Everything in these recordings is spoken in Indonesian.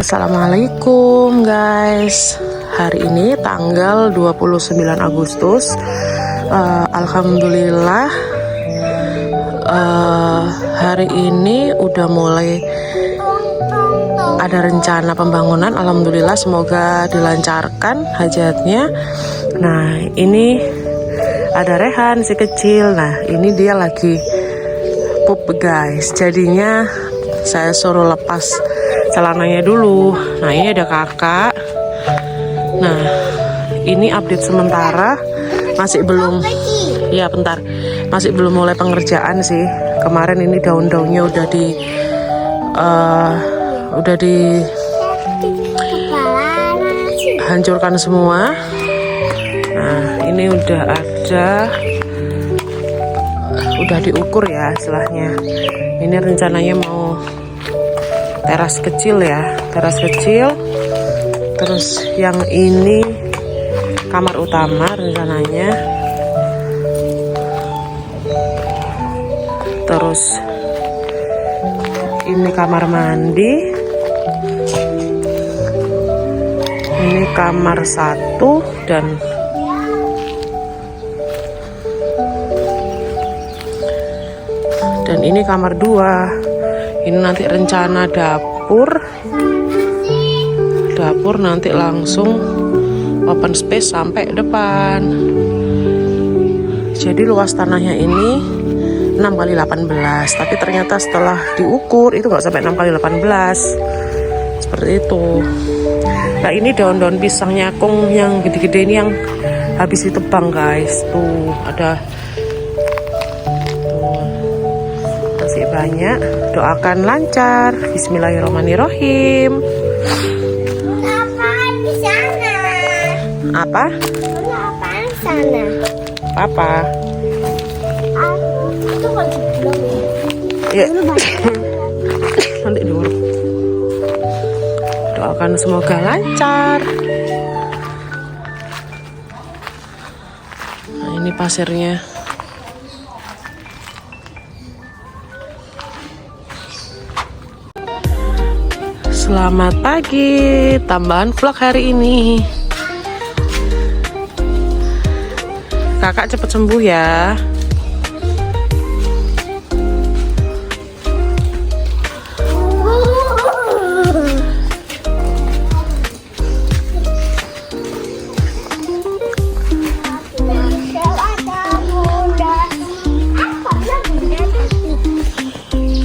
Assalamualaikum guys. Hari ini tanggal 29 Agustus. Alhamdulillah hari ini udah mulai ada rencana pembangunan. Alhamdulillah, semoga dilancarkan hajatnya. Nah, ini ada Rehan si kecil. Nah, ini dia lagi pup guys. Jadinya saya suruh lepas celananya dulu. Nah, ini ada kakak. Nah, ini update sementara. Masih belum, ya bentar, masih belum mulai pengerjaan sih. Kemarin ini daun-daunnya udah dihancurkan semua. Nah, ini udah diukur ya istilahnya. Ini rencananya mau teras kecil ya, teras kecil. Terus yang ini kamar utama rencananya. Terus ini kamar mandi. Ini kamar 1 dan ini kamar 2. Ini nanti rencana dapur nanti langsung open space sampai depan. Jadi luas tanahnya ini 6x18, tapi ternyata setelah diukur itu nggak sampai 6x18 seperti itu. Nah, ini daun-daun pisang nyakung yang gede-gede ini yang habis ditebang guys. Tuh ada, tuh masih banyak. Doakan lancar. Bismillahirrahmanirrahim. Apa? Apaan sana? Papa. Itu kalau belum Ya. Nanti dulu. Doakan semoga lancar. Nah, ini pasirnya. Selamat pagi, tambahan vlog hari ini. Kakak cepet sembuh ya.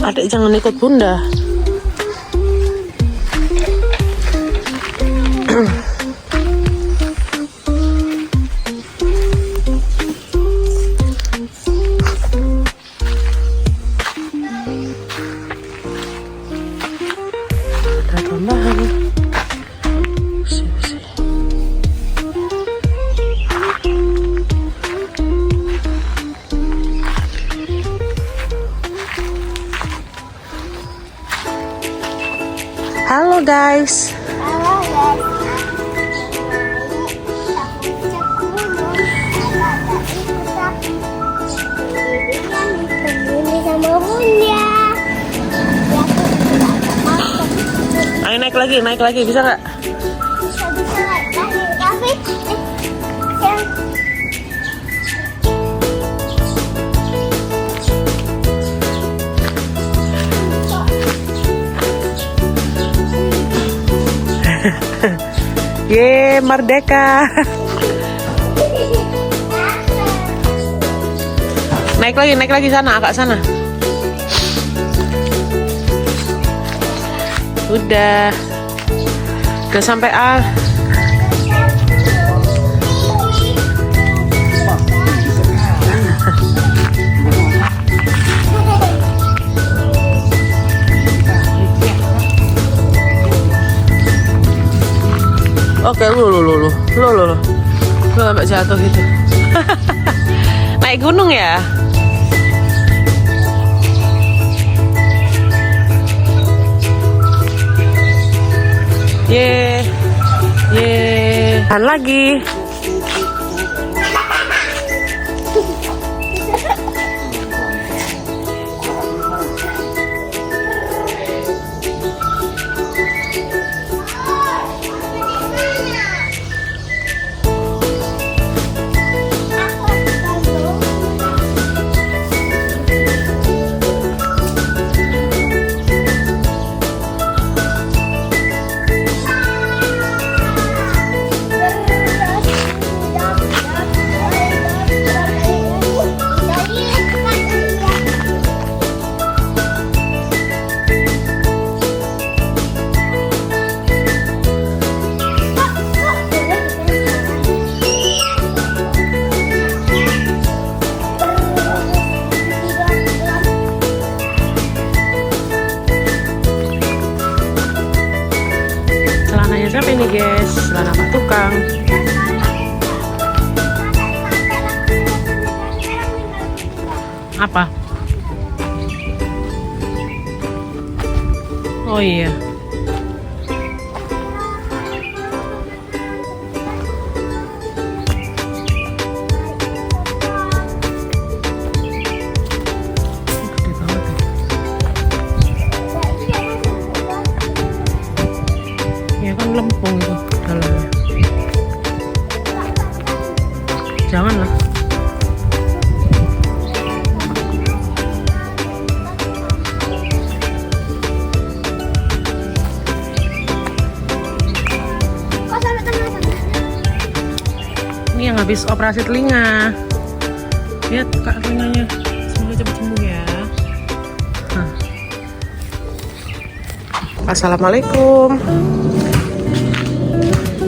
Adik jangan ikut bunda. Ada tambahan. Halo guys. Ayo naik lagi, bisa nggak? Bisa tapi Ye, merdeka. Naik lagi sana, agak sana. Udah sampai A. Oke, lu sampai jatuh gitu. Naik gunung ya? Ye. Tahan lagi. Celananya siapa ini guys? Celana Pak Tukang. Apa? Oh iya. Gede banget ya. Ya kan lempung tuh dalamnya. Janganlah. Ini yang habis operasi telinga. Lihat kak telinganya. Semoga cepat sembuh ya. Hah. Assalamualaikum.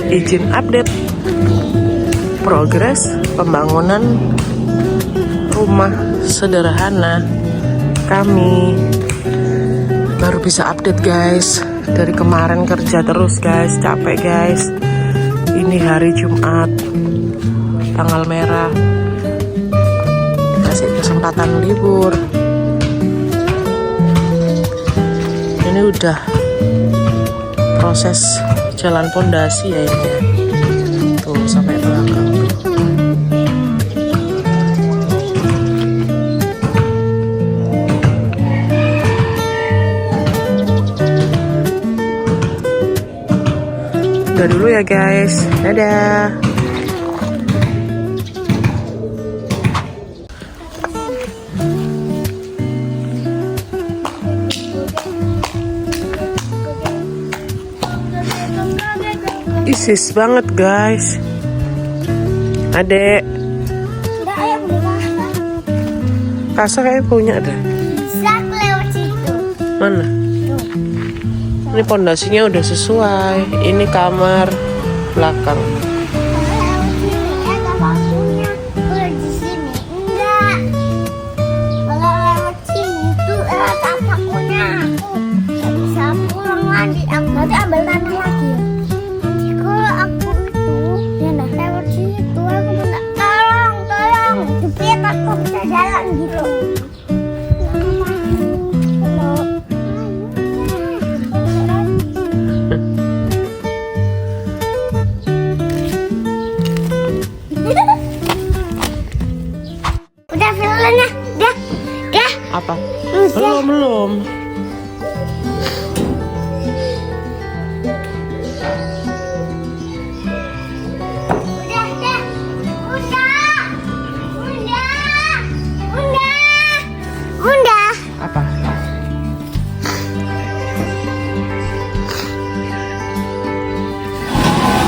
Izin update progres pembangunan rumah sederhana kami. Baru bisa update guys. Dari kemarin kerja terus guys, capek guys. Ini hari Jumat, tanggal merah, kasih kesempatan libur. Ini udah proses jalan pondasi ya ini ya. Tuh sampai belakang. Udah dulu ya guys, dadah. Isis banget guys. Adek, Enggak, ayah boleh Kasa kayak punya ada. bisa lewat situ. Mana? Ini pondasinya udah sesuai. Ini kamar belakang. Lewat sini, ada bangkunya. Kalau di sini enggak. Kalau lewat sini tuh tapaknya. Nggak bisa pulang lagi. Nanti ambil tanah lagi. Nanti kalau aku itu, ya nah lewat situ aku minta tolong, jepit aku bisa jalan gitu. Udah filmnya, dah. Apa? Udah. Belum. Udah. Apa?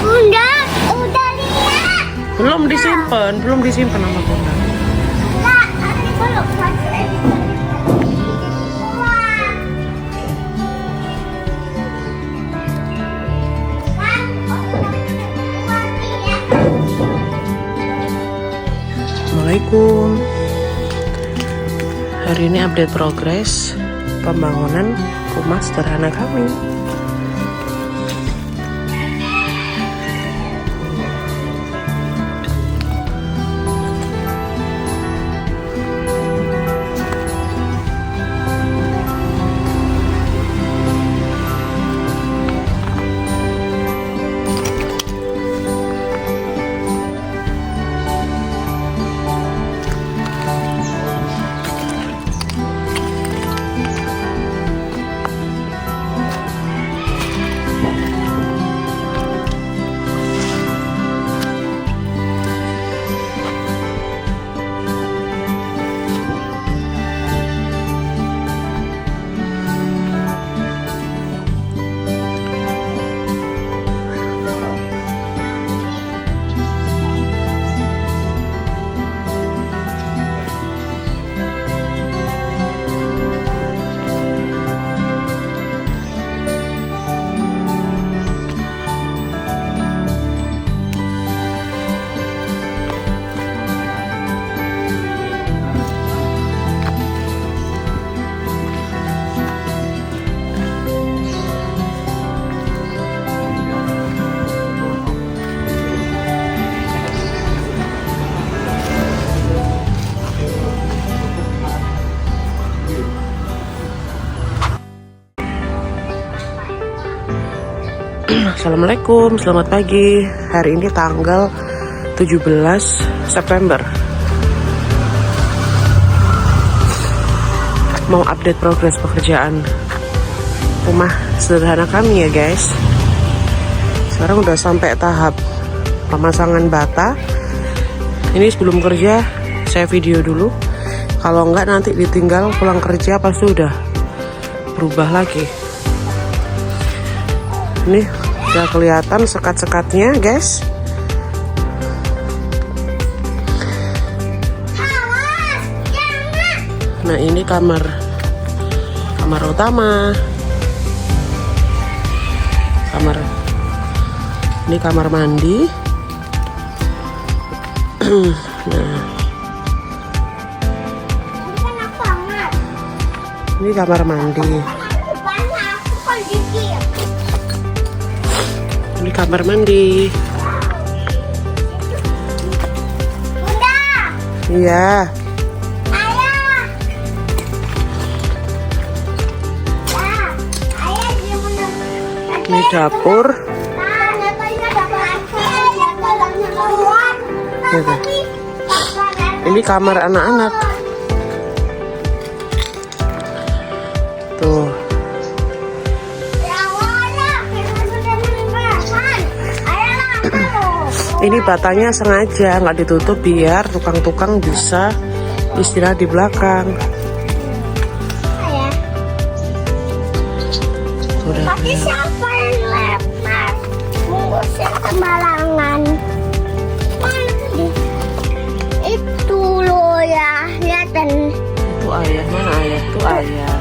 Udah lihat. Belum disimpan sama bunda. Lah, nanti belum selesai. Wah. Kan, Assalamualaikum. Hari ini update progres pembangunan rumah sederhana kami. Assalamualaikum, selamat pagi. Hari ini tanggal 17 September. Mau update progres pekerjaan rumah sederhana kami ya guys. Sekarang udah sampai tahap pemasangan bata. Ini sebelum kerja saya video dulu. Kalau enggak nanti ditinggal pulang kerja pasti udah berubah lagi. Ini udah kelihatan sekat-sekatnya guys. Nah ini kamar utama. Ini kamar mandi. Nah ini kamar mandi. Ini kamar mandi. Bunda. Iya. Ayah. Ayah gimana? Ini dapur. Ini kamar anak-anak. Tuh. Ini batanya sengaja nggak ditutup biar tukang-tukang bisa istirahat di belakang. Udah. Tapi siapa yang lempar bungkusnya sembarangan? Itu loh ya, lihatin. Itu ayah, mana ayah? Tuh ayah.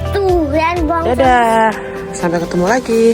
Tuh, lihat bang. Dadah, sampai ketemu lagi.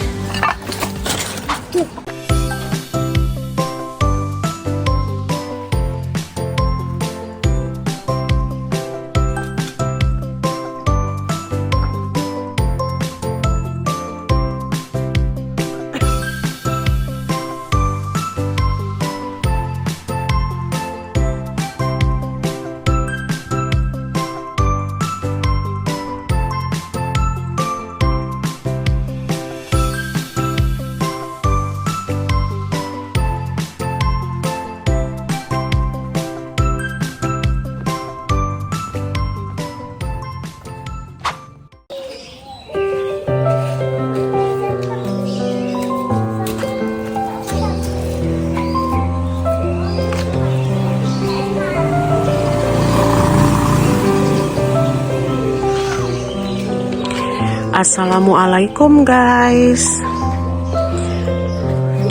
Assalamualaikum guys.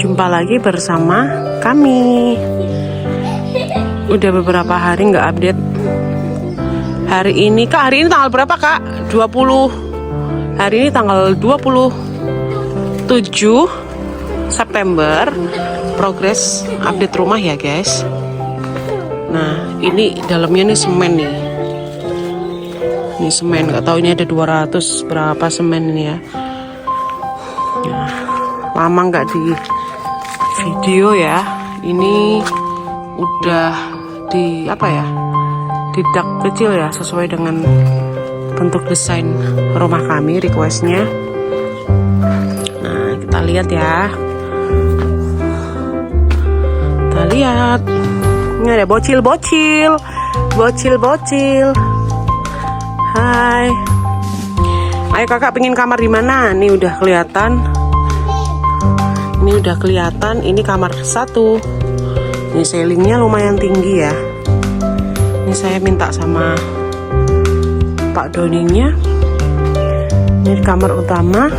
Jumpa lagi bersama kami. Udah beberapa hari nggak update. Hari ini tanggal berapa kak? 20. Hari ini tanggal 27 September. Progres update rumah ya guys. Nah ini dalamnya nih semen nih. Ini semen, nggak tahu ini ada 200 berapa semen ini ya. Nah, lama nggak di video ya. Ini udah di apa ya? Di dak kecil ya, sesuai dengan bentuk desain rumah kami requestnya. Nah kita lihat ya. Kita lihat. Ini ada bocil-bocil. Hai. Ayo kakak pengen kamar di mana? Nih udah kelihatan. Ini kamar 1. Ini ceilingnya lumayan tinggi ya. Ini saya minta sama Pak Doninya. Ini kamar utama.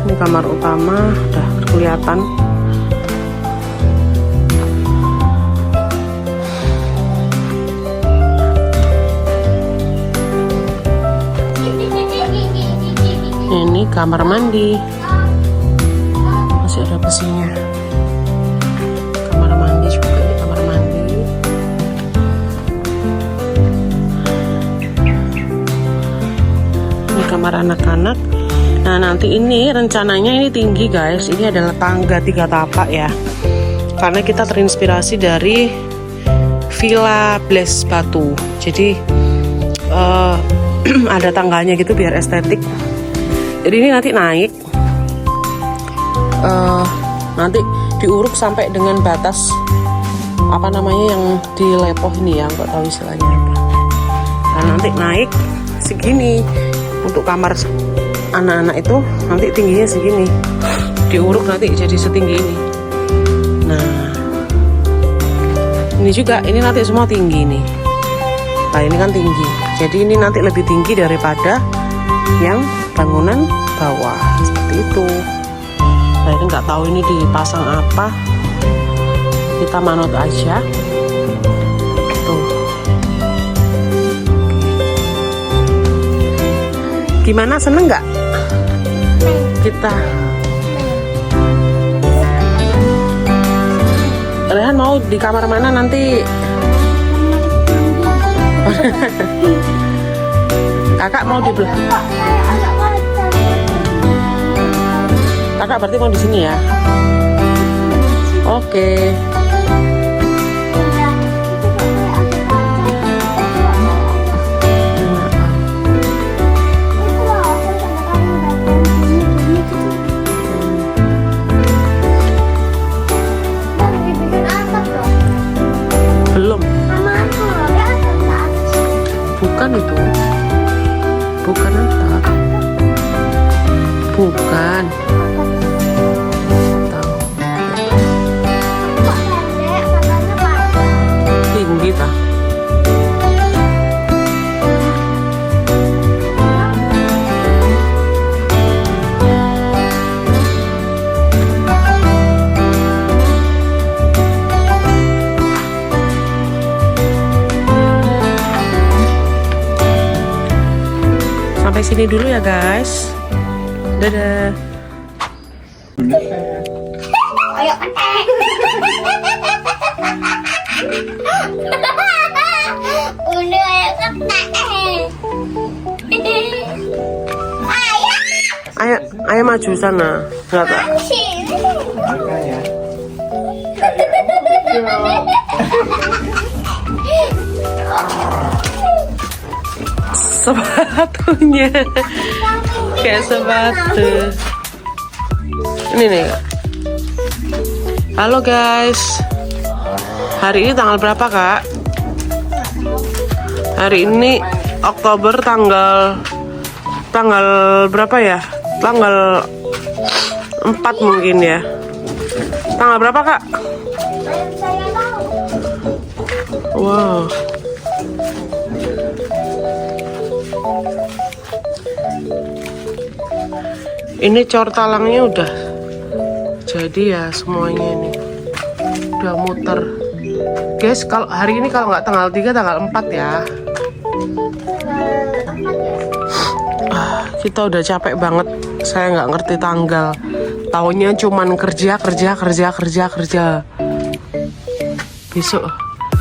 Udah kelihatan. Ini kamar mandi, masih ada besinya. Kamar mandi juga, ini kamar mandi. Ini kamar anak-anak. Nah nanti ini rencananya ini tinggi guys. Ini adalah tangga 3 tapak ya. Karena kita terinspirasi dari Villa Bles Batu. Jadi ada tangganya gitu biar estetik. Jadi ini nanti naik, nanti diuruk sampai dengan batas apa namanya yang dilepoh ini ya, nggak tahu istilahnya apa. Nah, nanti naik segini untuk kamar anak-anak itu nanti tingginya segini, diuruk nanti jadi setinggi ini. Nah, ini juga, ini nanti semua tinggi nih. Nah, ini kan tinggi, jadi ini nanti lebih tinggi daripada yang bangunan bawah seperti itu. Nah, ini nggak tahu ini dipasang apa, kita manut aja. Tuh, gimana, seneng nggak kita? Rehan mau di kamar mana nanti? Kakak mau di belakang. Kakak berarti mau di sini ya? Oke. Belum. Bukan itu. Bukan atap. Bukan. Tinggi tak? Sampai sini dulu ya guys. Dadah. Ayo. Udah ayo ketek. Ayo maju sana. Nggak tak? Sepatunya kayak sepatu. Ini nih. Halo guys. Hari ini tanggal berapa, Kak? Hari ini Oktober tanggal berapa ya? Tanggal 4 mungkin ya. Tanggal berapa, Kak? Wow. Ini cor talangnya udah jadi ya semuanya ini. Udah muter. Guys, kalau hari ini kalau nggak tanggal 3, tanggal 4 ya. Kita udah capek banget. Saya nggak ngerti tanggal. Tahunnya cuman kerja.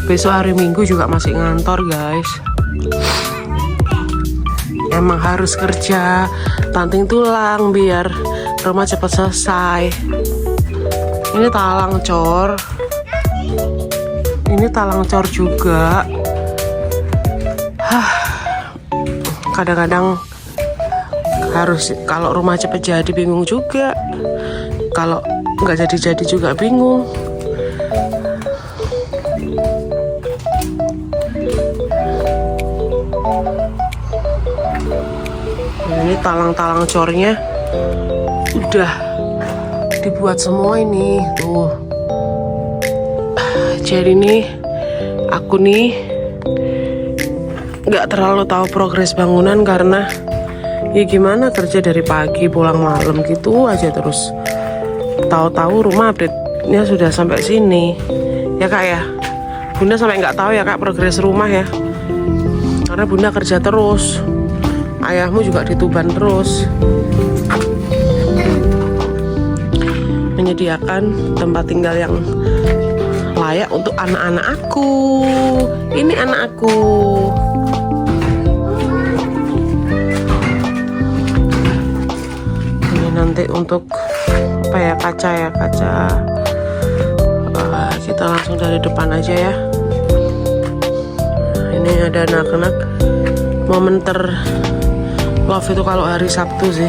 Besok hari Minggu juga masih ngantor, guys. Emang harus kerja, tanting tulang biar rumah cepat selesai. Ini talang cor. Ini talang cor juga. Kadang-kadang harus, kalau rumah cepet jadi bingung juga. Kalau nggak jadi juga bingung. Ini talang-talang cornya udah dibuat semua ini tuh. Jadi nih aku nih nggak terlalu tahu progres bangunan karena ya gimana, kerja dari pagi pulang malam gitu aja terus. Tahu-tahu rumah update-nya sudah sampai sini ya Kak ya. Bunda sampai nggak tahu ya Kak progres rumah ya, karena Bunda kerja terus. Ayahmu juga di Tuban terus, menyediakan tempat tinggal yang layak untuk anak-anak aku. Ini anak aku. Ini nanti untuk apa ya, kaca. Kita langsung dari depan aja ya. Ini ada anak-anak. Momen love itu kalau hari Sabtu sih.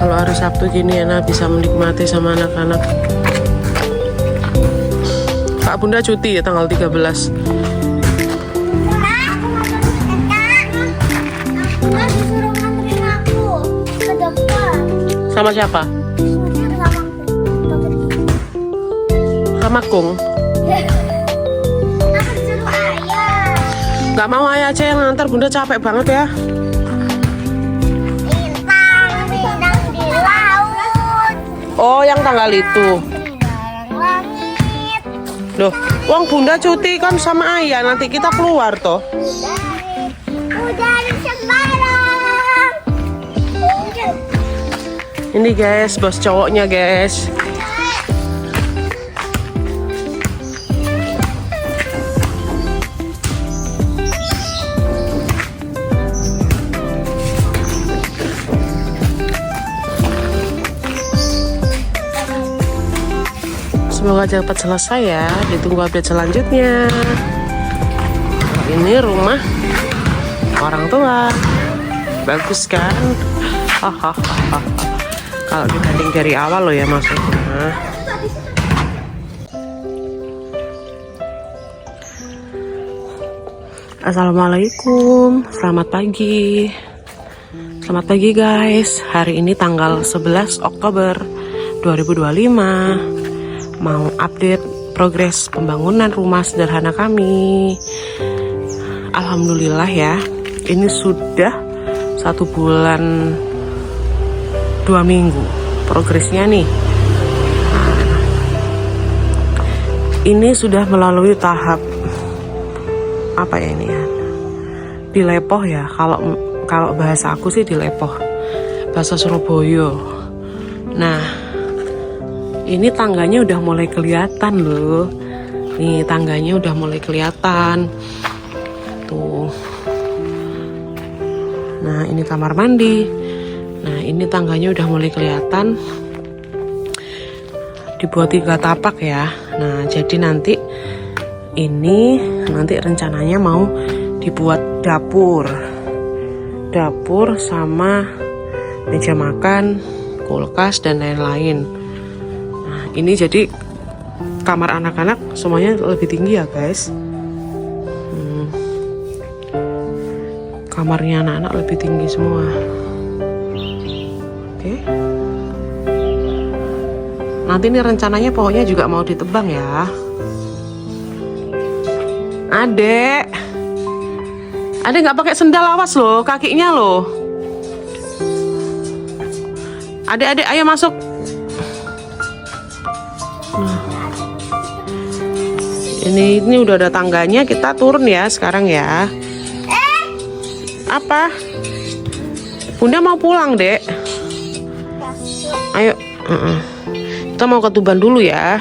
Kalau hari Sabtu gini enak bisa menikmati sama anak-anak. Kak Bunda cuti ya tanggal 13. Bunda disuruh nganterin aku ke depan. Sama siapa? Sama Kung. Aku disuruh ayah. Gak mau ayah aja yang ngantar, Bunda capek banget ya. Bintang di laut. Oh, yang tanggal itu. Bintang langit. Loh, uang Bunda cuti kan sama ayah, nanti kita keluar toh. Udara sembarang. Ini guys, bos cowoknya guys. Semoga cepat selesai ya. Ditunggu update selanjutnya. Ini rumah orang tua. Bagus kan? Hahaha. Kalau dibanding dari awal loh ya maksudnya. Assalamualaikum. Selamat pagi. Selamat pagi guys. Hari ini tanggal 11 Oktober 2025. Mau update progres pembangunan rumah sederhana kami. Alhamdulillah ya, ini sudah 1 bulan 2 minggu progresnya nih. Ini sudah melalui tahap apa ya ini ya? Dilepoh ya, kalau bahasa aku sih dilepoh. Bahasa Surabaya. Nah, ini tangganya udah mulai kelihatan loh. Nih tangganya udah mulai kelihatan. Tuh. Nah ini kamar mandi. Nah ini tangganya udah mulai kelihatan. Dibuat 3 tapak ya. Nah jadi nanti rencananya mau dibuat dapur. Dapur sama meja makan, kulkas dan lain-lain. Ini jadi kamar anak-anak semuanya lebih tinggi ya guys. Kamarnya anak-anak lebih tinggi semua. Oke. Nanti ini rencananya pokoknya juga mau ditebang ya. Adek nggak pakai sendal, awas loh kakinya loh. Adek ayo masuk. Ini udah ada tangganya, kita turun ya sekarang ya. Apa? Bunda mau pulang, Dek. Ayo. Kita mau ke Tuban dulu ya.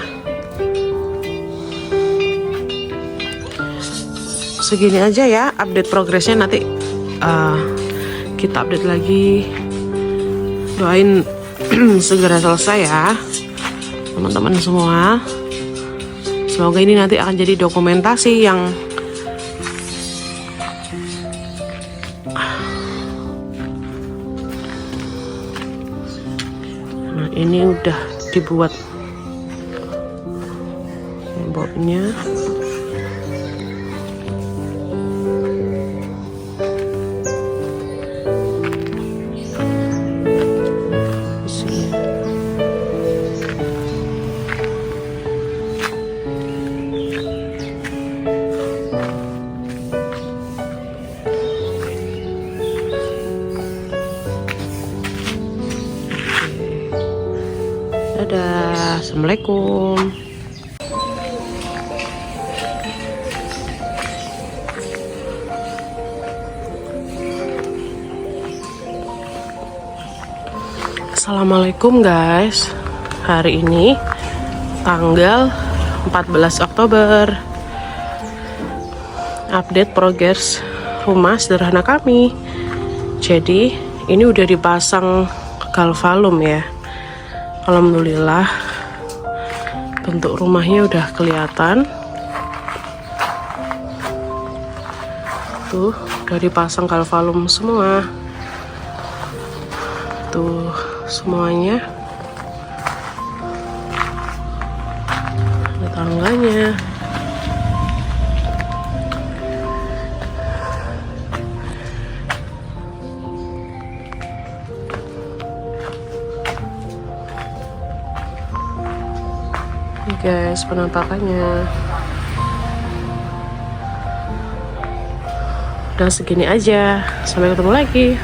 Segini aja ya update progresnya, nanti kita update lagi. Doain segera selesai ya teman-teman semua. Semoga ini nanti akan jadi dokumentasi yang ini udah dibuat temboknya. Dadah, assalamualaikum. Assalamualaikum guys. Hari ini tanggal 14 Oktober. Update progres rumah sederhana kami. Jadi ini udah dipasang galvalum ya. Alhamdulillah bentuk rumahnya udah kelihatan. Tuh udah dipasang galvalum semua. Tuh semuanya. Ada tangganya. Ini guys penampakannya. Udah segini aja. Sampai ketemu lagi.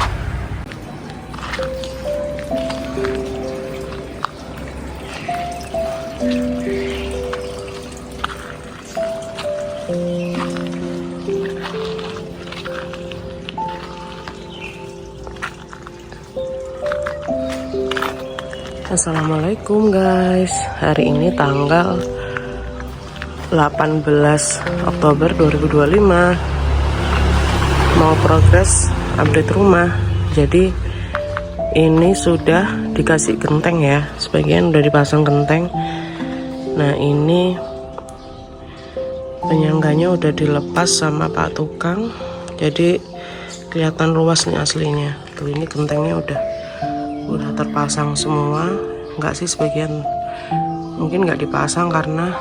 Assalamualaikum guys. Hari ini tanggal 18 Oktober 2025. Mau progres update rumah. Jadi ini sudah dikasih genteng ya. Sebagian udah dipasang genteng. Nah ini penyangganya udah dilepas sama Pak Tukang. Jadi kelihatan luas nih aslinya. Tuh ini gentengnya udah terpasang semua. Enggak sih, sebagian mungkin nggak dipasang karena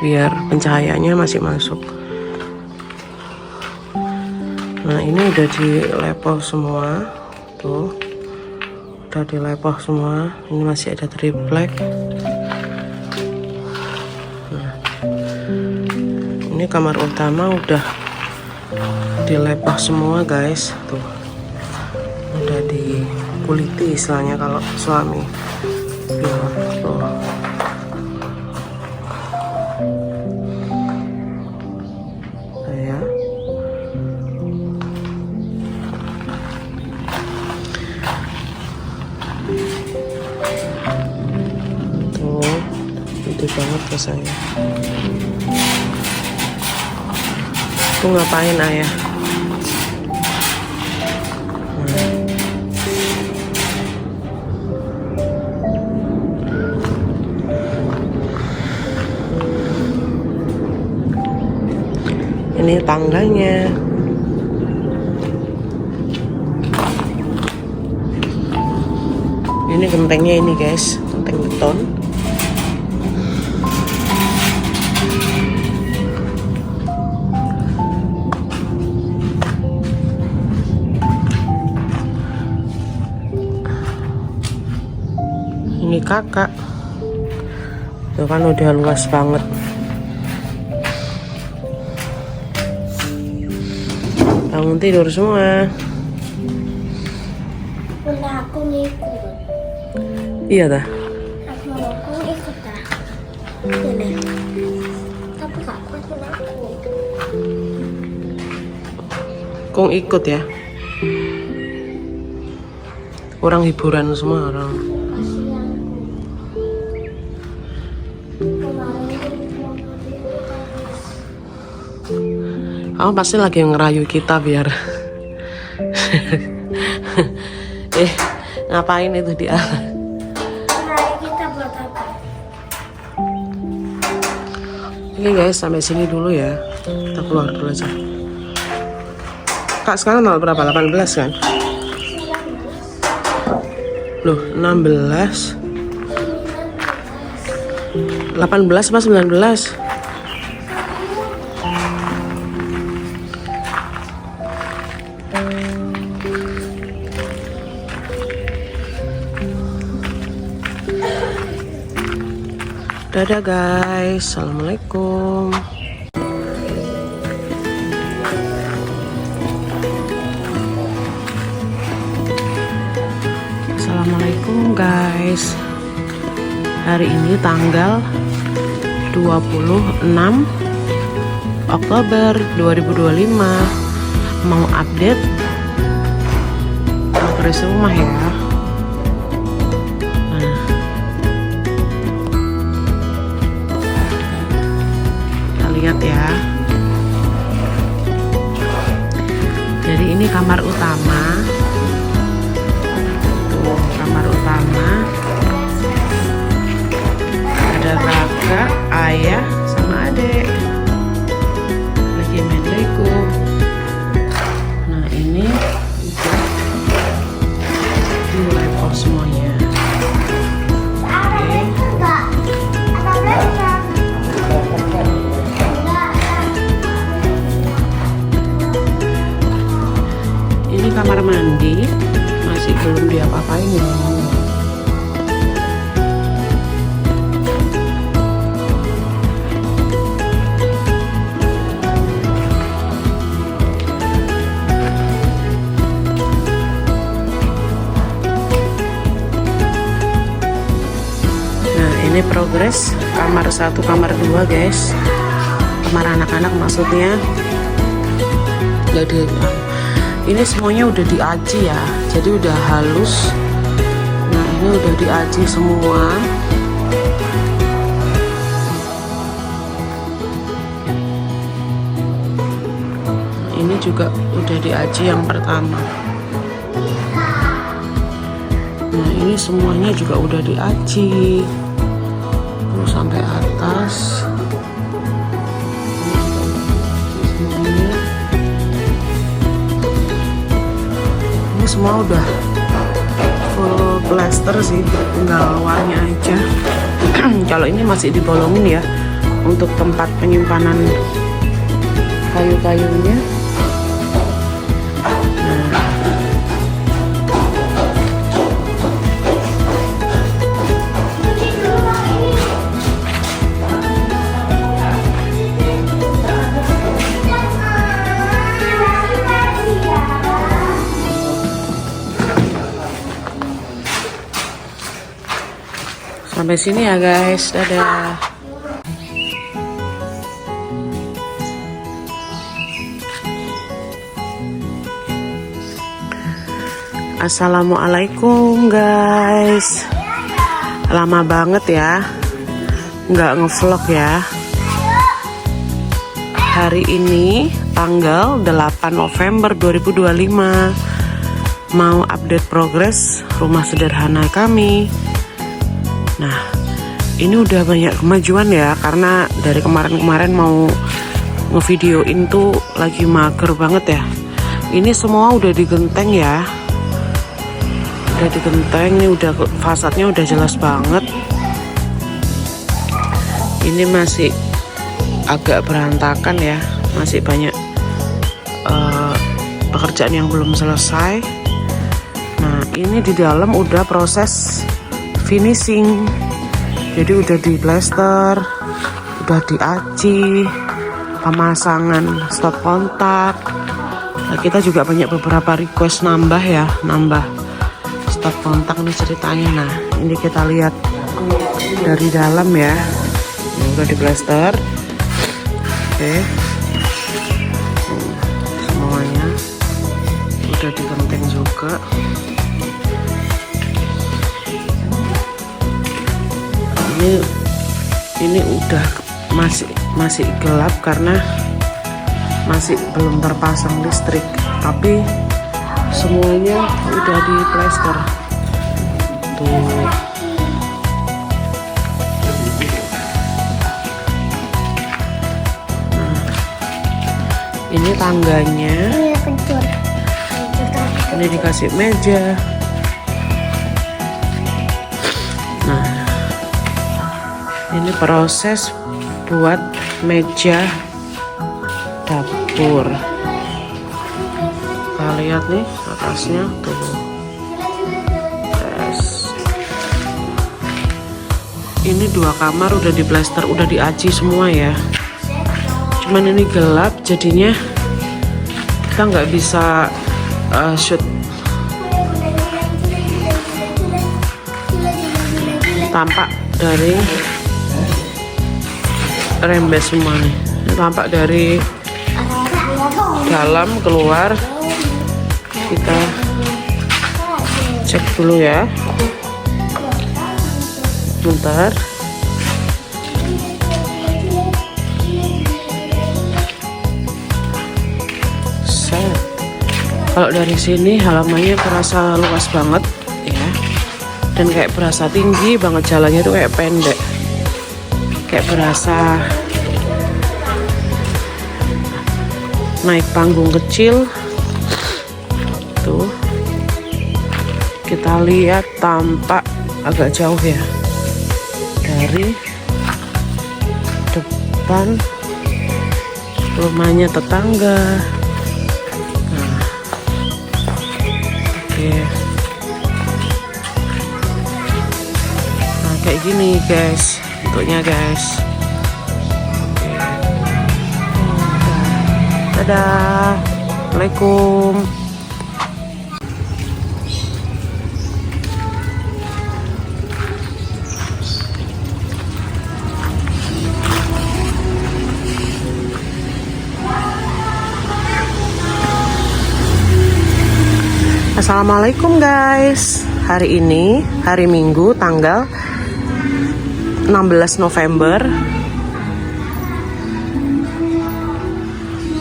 biar pencahayaannya masih masuk. Nah ini udah dilepoh semua. Tuh udah dilepoh semua. Ini masih ada triplek. Nah ini kamar utama udah dilepoh semua guys. Tuh udah dikuliti istilahnya kalau suami bilang. Tuh ya. Tuh gede banget rasanya. Tuh ngapain ayah? Ini tangganya. Ini gentengnya ini guys, genteng beton. Ini kakak. Tuh kan udah luas banget. Bangun tidur semua. Udah aku ngikut. Iya dah. Aku ikut dah. Ini. Tapi gak kuat aku. Kong ikut ya. Kurang hiburan semua orang. Kasihan. Kamu pasti lagi ngerayu kita biar ngapain itu dia? Nah, kita buat apa? Oke guys, sampai sini dulu ya. Kita keluar dulu aja. Kak sekarang tanggal berapa? 18 kan? Loh 16 18 apa 19? Dadah guys, assalamualaikum. Assalamualaikum guys. Hari ini tanggal 26 Oktober 2025. Mau update progres rumah ya. Lihat ya. Jadi ini kamar utama. Tuh, kamar utama. Ada kakak, ayah, sama adik. Lagi main Lego. Nah, ini udah dilepoh mandi, masih belum diapa-apain ya. Nah, ini progres kamar 1, kamar 2 guys. Kamar anak-anak maksudnya. Jadi ini semuanya udah diaci ya, jadi udah halus. Nah, ini udah diaci semua. Ini juga udah diaci yang pertama. Nah, ini semuanya juga udah diaci terus sampai atas. Ini semua udah full plaster sih, tinggal luarnya aja. Kalau ini masih dibolongin ya untuk tempat penyimpanan kayu-kayunya. Sampai sini ya guys, dadah. Assalamualaikum guys. Lama banget ya nggak ngevlog ya. Hari ini tanggal 8 November 2025 mau update progres rumah sederhana kami. Nah, ini udah banyak kemajuan ya, karena dari kemarin-kemarin mau ngevideoin tuh lagi mager banget ya. Ini semua udah digenteng ya. Udah digenteng, ini udah fasadnya udah jelas banget. Ini masih agak berantakan ya, masih banyak pekerjaan yang belum selesai. Nah, ini di dalam udah proses finishing, jadi udah di plester, udah diaci, pemasangan stop kontak. Nah, kita juga banyak beberapa request nambah ya, nambah stop kontak nih ceritanya. Nah, ini kita lihat dari dalam ya, ini udah di plester. Oke, semuanya udah digenteng juga. Ini udah masih gelap karena masih belum terpasang listrik, tapi semuanya udah di plester tuh. Nah, ini tangganya, ini dikasih meja. Nah, ini proses buat meja dapur. Kita lihat nih atasnya tuh. Yes. Ini 2 kamar udah di plester, udah diaci semua ya. Cuman ini gelap jadinya kita nggak bisa shoot. Tampak dari rembes semua nih, tampak dari dalam keluar. Kita cek dulu ya, bentar. Set. Kalau dari sini halamannya terasa luas banget ya, dan kayak berasa tinggi banget, jalannya tuh kayak pendek, kayak berasa naik panggung kecil tuh. Kita lihat tampak agak jauh ya dari depan rumahnya tetangga. Nah, Oke. Nah, kayak gini guys bentuknya guys. Oke. Dadah. Assalamualaikum. Assalamualaikum guys. Hari ini hari Minggu tanggal 16 November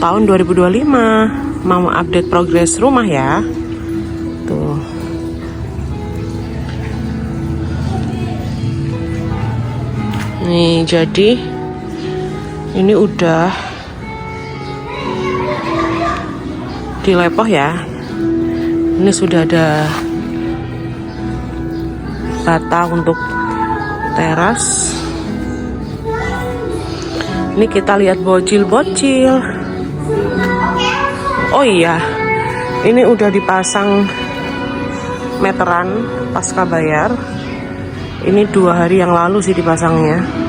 tahun 2025. Mau update progres rumah ya. Tuh. Nih jadi ini udah dilepoh ya. Ini sudah ada bata untuk teras. Ini kita lihat bocil-bocil. Oh iya, ini udah dipasang meteran pasca bayar. Ini 2 hari yang lalu sih dipasangnya.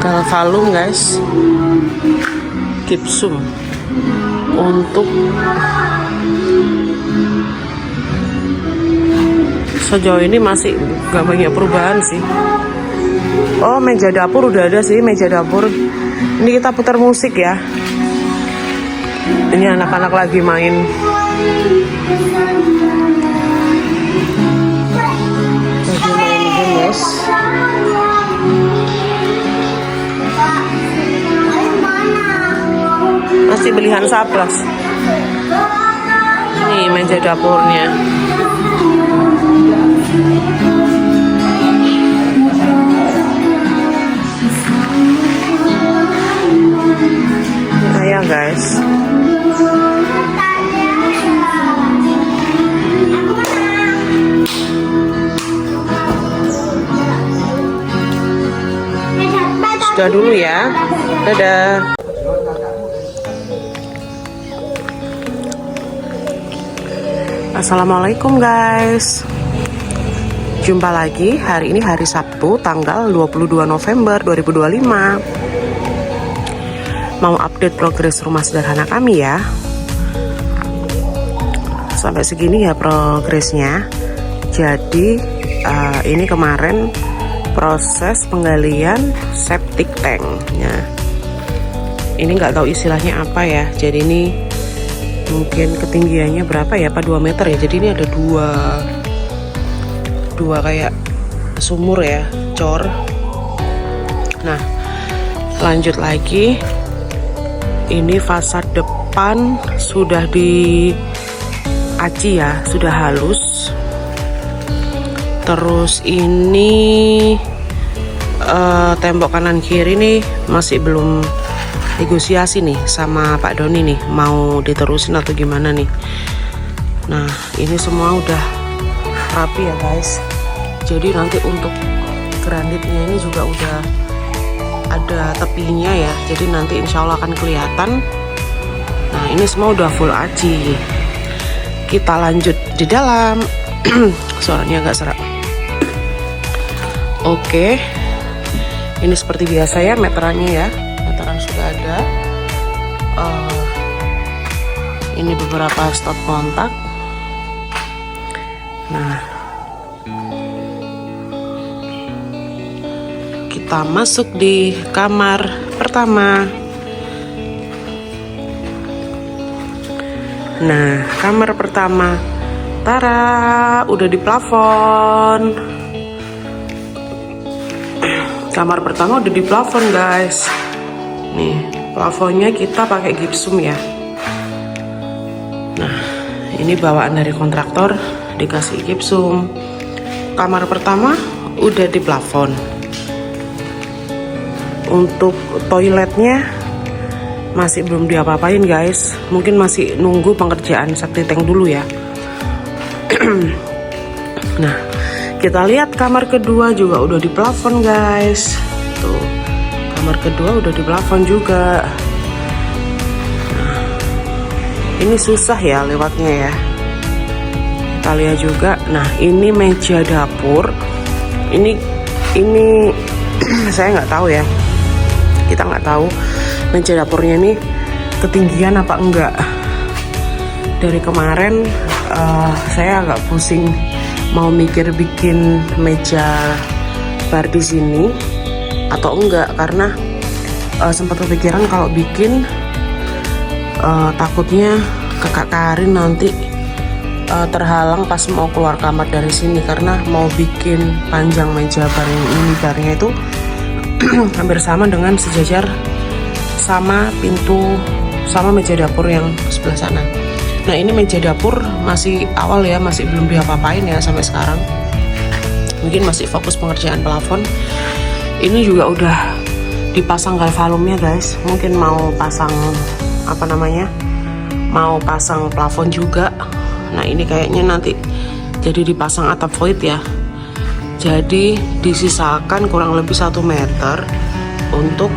Galvalum guys, gypsum untuk sejauh ini masih gak banyak perubahan sih. Oh, meja dapur udah ada sih, meja dapur. Ini kita putar musik ya. Ini anak-anak lagi main. Lagi main game guys. Masih belihan saplas. Ini meja dapurnya. Nah ya guys. Sudah dulu ya. Dadah. Assalamualaikum guys. Jumpa lagi, hari ini hari Sabtu tanggal 22 November 2025. Mau update progres rumah sederhana kami ya. Sampai segini ya progresnya. Jadi ini kemarin proses penggalian septic tank ya. Ini nggak tahu istilahnya apa ya. Jadi ini mungkin ketinggiannya berapa ya, apa 2 meter ya. Jadi ini ada dua kayak sumur ya, cor. Nah lanjut lagi, ini fasad depan sudah diaci ya, sudah halus. Terus ini tembok kanan kiri nih masih belum negosiasi nih sama Pak Doni nih, mau diterusin atau gimana nih. Nah ini semua udah rapi ya guys. Jadi nanti untuk granitnya ini juga udah ada tepinya ya, jadi nanti insya Allah akan kelihatan. Nah ini semua udah full aci. Kita lanjut di dalam. Suaranya agak serak. Oke, ini seperti biasa ya meterannya ya. Meteran sudah ada. Ini beberapa stop kontak. Nah kita masuk di kamar pertama. Nah kamar pertama, tara, udah di plafon. Kamar pertama udah di plafon guys. Nih plafonnya kita pakai gypsum ya. Nah ini bawaan dari kontraktor, dikasih gypsum. Kamar pertama udah di plafon. Untuk toiletnya masih belum diapa-apain guys. Mungkin masih nunggu pengerjaan septic tank dulu ya. Nah, kita lihat kamar kedua juga udah di plafon guys. Tuh, kamar kedua udah di plafon juga. Nah, ini susah ya lewatnya ya. Kita lihat juga. Nah, ini meja dapur. Ini saya nggak tahu ya. Kita nggak tahu meja dapurnya ini ketinggian apa enggak. Dari kemarin saya agak pusing mau mikir bikin meja bar di sini atau enggak, karena sempat kepikiran kalau bikin takutnya kakak Karin nanti terhalang pas mau keluar kamar dari sini, karena mau bikin panjang meja bar ini, barnya itu hampir sama dengan sejajar sama pintu sama meja dapur yang sebelah sana. Nah, ini meja dapur masih awal ya, masih belum diapa-apain ya sampai sekarang. Mungkin masih fokus pengerjaan plafon. Ini juga udah dipasang galvalumnya guys. Mungkin mau pasang mau pasang plafon juga. Nah, ini kayaknya nanti jadi dipasang atap void ya. Jadi disisakan kurang lebih 1 meter untuk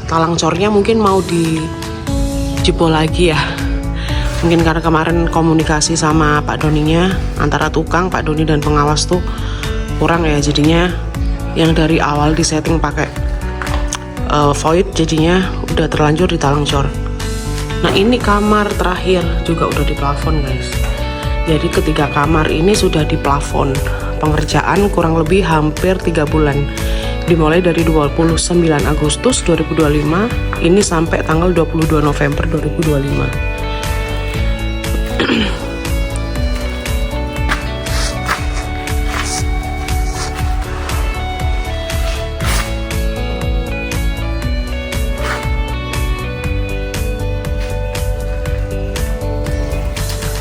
talang cornya mungkin mau dijebol lagi ya. Mungkin karena kemarin komunikasi sama Pak Doninya, antara tukang, Pak Doni dan pengawas tuh kurang ya, jadinya yang dari awal disetting pakai void jadinya udah terlanjur di talang cor. Nah, ini kamar terakhir juga udah di plafon guys. Jadi ketiga kamar ini sudah di plafon. Pengerjaan kurang lebih hampir 3 bulan. Dimulai dari 29 Agustus 2025 ini sampai tanggal 22 November 2025.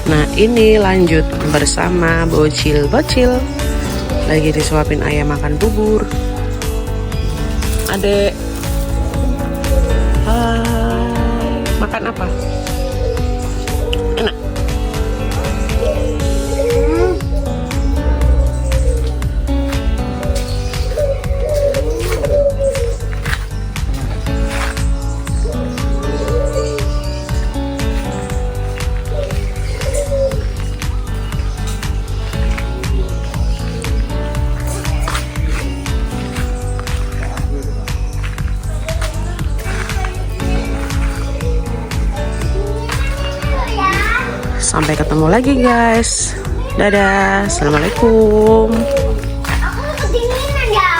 Nah, ini lanjut bersama bocil-bocil. Lagi disuapin ayam makan bubur. Adek, hai, makan apa? Enak. Sampai ketemu lagi guys. Dadah. Assalamualaikum. Aku kedinginan ya.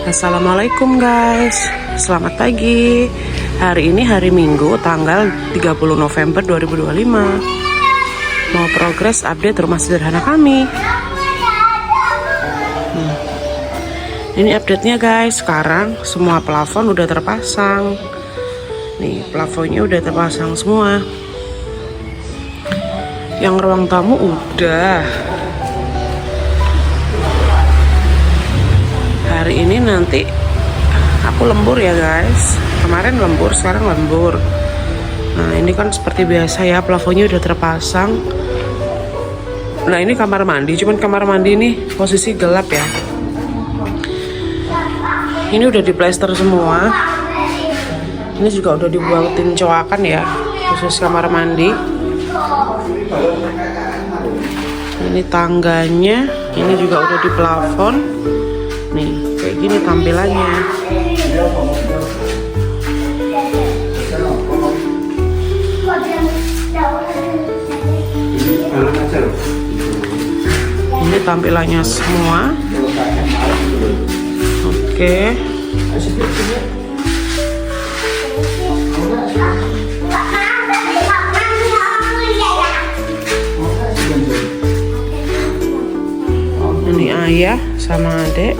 Assalamualaikum guys, selamat pagi. Hari ini hari Minggu tanggal 30 November 2025. Mau progres update rumah sederhana kami. Ini update-nya guys. Sekarang semua plafon udah terpasang. Nih, plafonnya udah terpasang semua. Yang ruang tamu udah. Hari ini nanti aku lembur ya guys. Kemarin lembur, sekarang lembur. Nah, ini kan seperti biasa ya, plafonnya udah terpasang. Nah, ini kamar mandi, cuman kamar mandi ini posisi gelap ya. Ini udah diplester semua. Ini juga udah dibuatin coakan ya, khusus kamar mandi. Ini tangganya, ini juga udah di plafon. Nih, kayak gini tampilannya. Ini tampilannya semua. Oke. Ini ayah sama adek.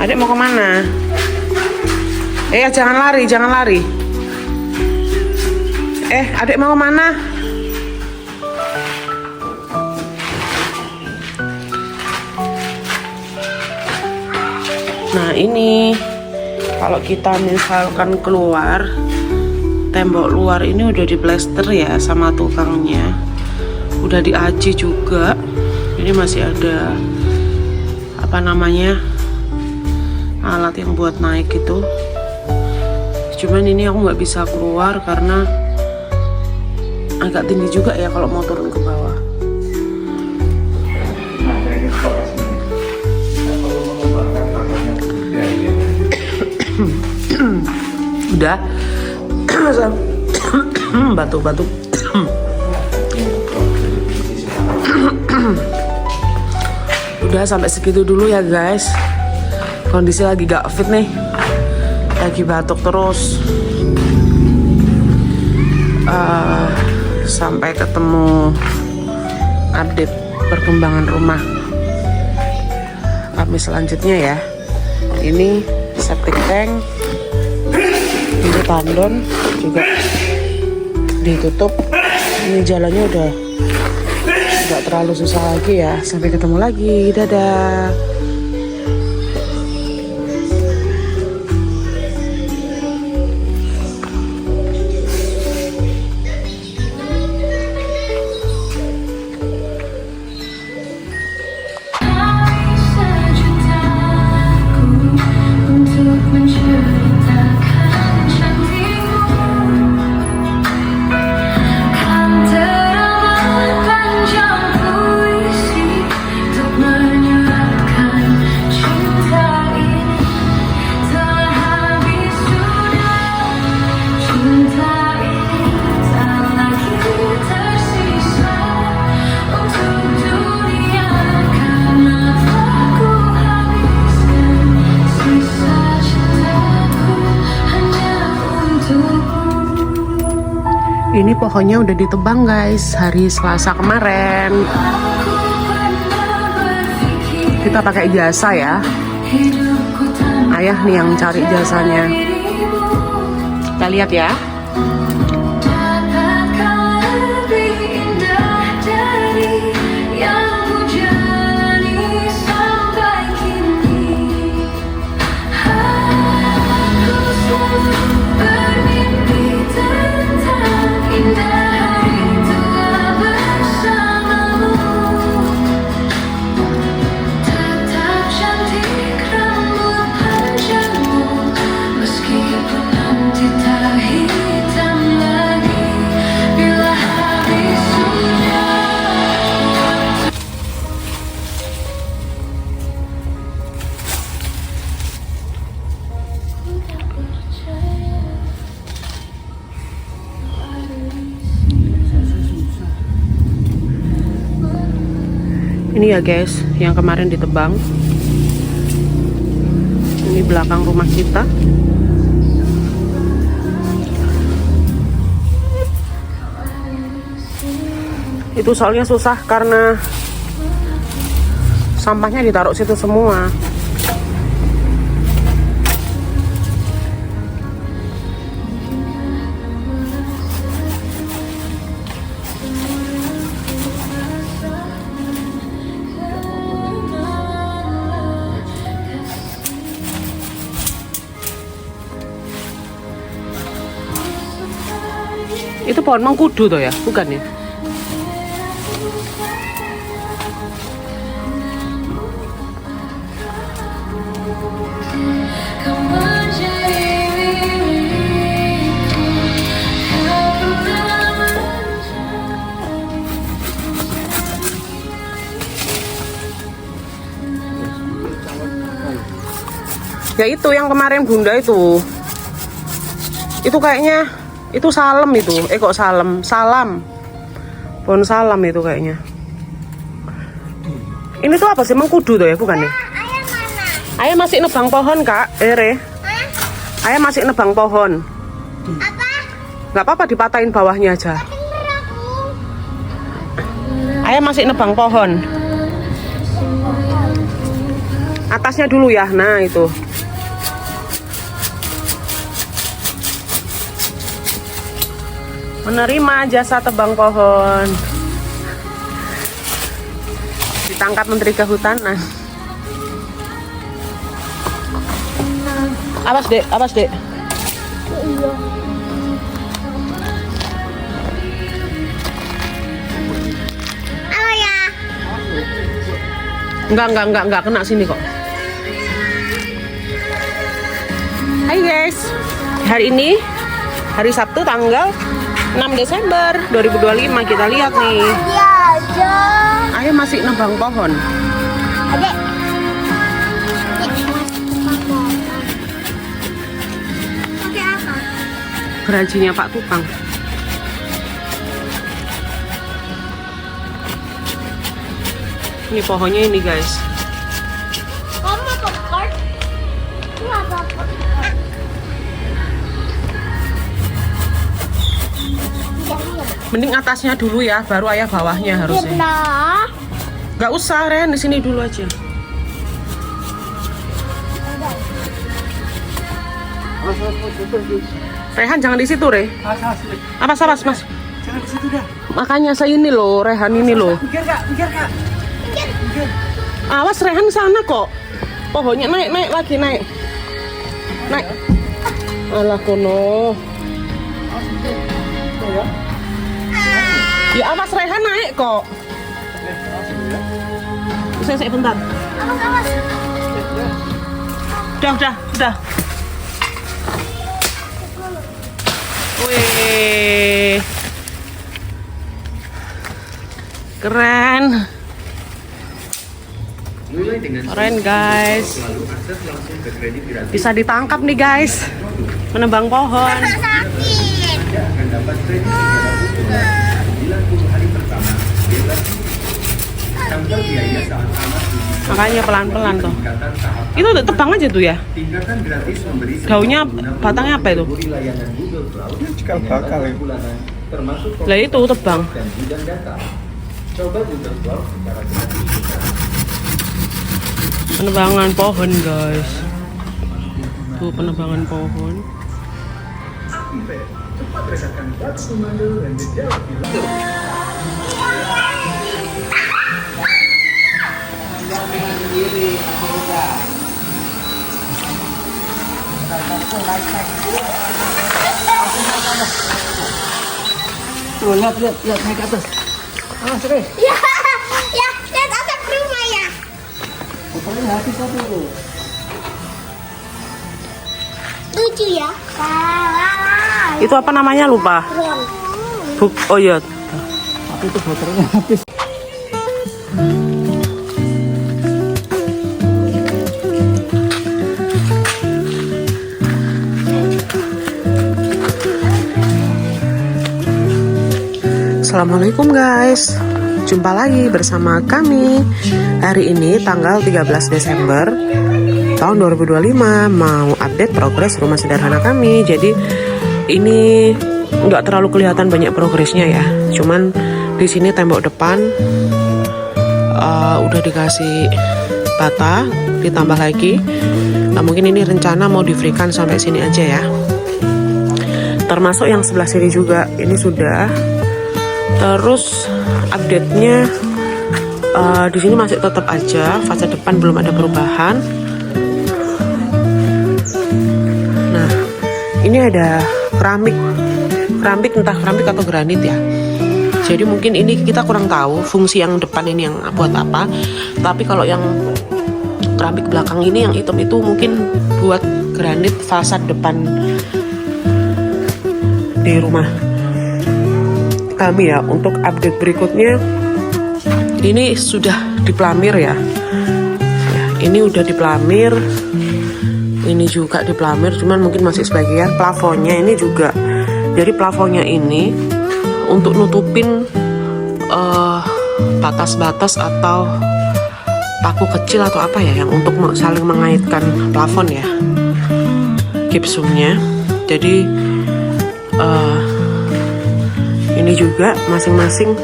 Adek mau kemana? Jangan lari, jangan lari. Adek mau kemana? Nah ini, kalau kita misalkan keluar, tembok luar ini udah diplester ya sama tukangnya. Udah diaci juga. Ini masih ada apa namanya, alat yang buat naik gitu. Cuman ini aku nggak bisa keluar karena agak tinggi juga ya kalau mau turun ke bawah. Udah batuk-batuk. Udah sampai segitu dulu ya guys. Kondisi lagi gak fit nih, lagi batuk terus. Sampai ketemu update perkembangan rumah kami selanjutnya ya. Ini septic tank, ini tandon juga ditutup. Ini jalannya udah nggak terlalu susah lagi ya. Sampai ketemu lagi, dadah. Ini pohonnya udah ditebang guys, hari Selasa kemarin. Kita pakai jasa ya. Ayah nih yang cari jasanya. Kita lihat ya. Ini ya guys, yang kemarin ditebang. Ini belakang rumah kita. Itu soalnya susah karena sampahnya ditaruh situ semua. Itu pohon mengkudu tuh ya, bukan ya? Ya itu yang kemarin Bunda itu. Itu kayaknya itu salem itu. Kok salem? Salam. Pohon salam itu kayaknya. Ini tuh apa sih? Mengkudu tuh ya, bukan ya? Ayam mana? Ayah masih nebang pohon, Kak. Re. Hah? Ayah masih nebang pohon. Apa? Nggak apa-apa dipatahin bawahnya aja. Denger aku. Ayah masih nebang pohon. Atasnya dulu ya. Nah, itu. Menerima jasa tebang pohon. Ditangkap Menteri Kehutanan. Awas, Dek. Awas, Dek. Iya. Apa ya? Enggak kena sini kok. Hai guys. Hari ini hari Sabtu tanggal 6 Desember 2025, kita lihat nih. Iya aja. Ayah masih nebang pohon. Adek. Pakai apa? Gerajinya Pak Tukang. Ini pohonnya ini guys. Kamu mau popcorn? Nggak popcorn. Mending atasnya dulu ya, baru ayah bawahnya harusnya. Mirna. Gak usah, Ren, di sini dulu aja. Rehan jangan di situ, Re. Awas, Mas. Jangan ke situ dah. Makanya saya ini loh, Rehan ini loh. Pikir kak. Awas, Rehan sana kok. Pohonnya naik lagi, naik. Alah kono. Ya awas, Rehan naik kok. Saya bentar. Awas. Udah. Wih. Keren guys. Bisa ditangkap nih guys. Menebang pohon. Sakit. Makanya pelan-pelan tuh. Itu tebang aja tuh ya. Daunnya, batangnya apa itu? Cikal bakal ya. Lah itu tebang. Penebangan pohon guys. Tuh penebangan pohon. Tuh, lihat naik ke atas. Serius. Ya, lihat atap rumah ya. Fotonya habis satu. Lucu ya. Itu apa namanya lupa? Oh iya. Tapi itu fotonya habis. Assalamualaikum guys. Jumpa lagi bersama kami. Hari ini tanggal 13 Desember tahun 2025 mau update progres rumah sederhana kami. Jadi ini nggak terlalu kelihatan banyak progresnya ya. Cuman di sini tembok depan udah dikasih bata, ditambah lagi. Nah, mungkin ini rencana mau di-freekan sampai sini aja ya. Termasuk yang sebelah sini juga ini sudah. Terus update-nya di sini masih tetap aja fase depan belum ada perubahan. Nah, ini ada keramik entah keramik atau granit ya. Jadi mungkin ini kita kurang tahu fungsi yang depan ini yang buat apa. Tapi kalau yang keramik belakang ini yang hitam itu mungkin buat granit fasad depan di rumah kami ya. Untuk update berikutnya ini sudah dipelamir ya. Ini udah dipelamir, ini juga di plamir, cuman mungkin masih sebagian. Plafonnya ini juga, jadi plafonnya ini untuk nutupin batas-batas atau paku kecil atau apa ya, yang untuk saling mengaitkan plafon ya, gipsumnya. Jadi ini juga masing-masing,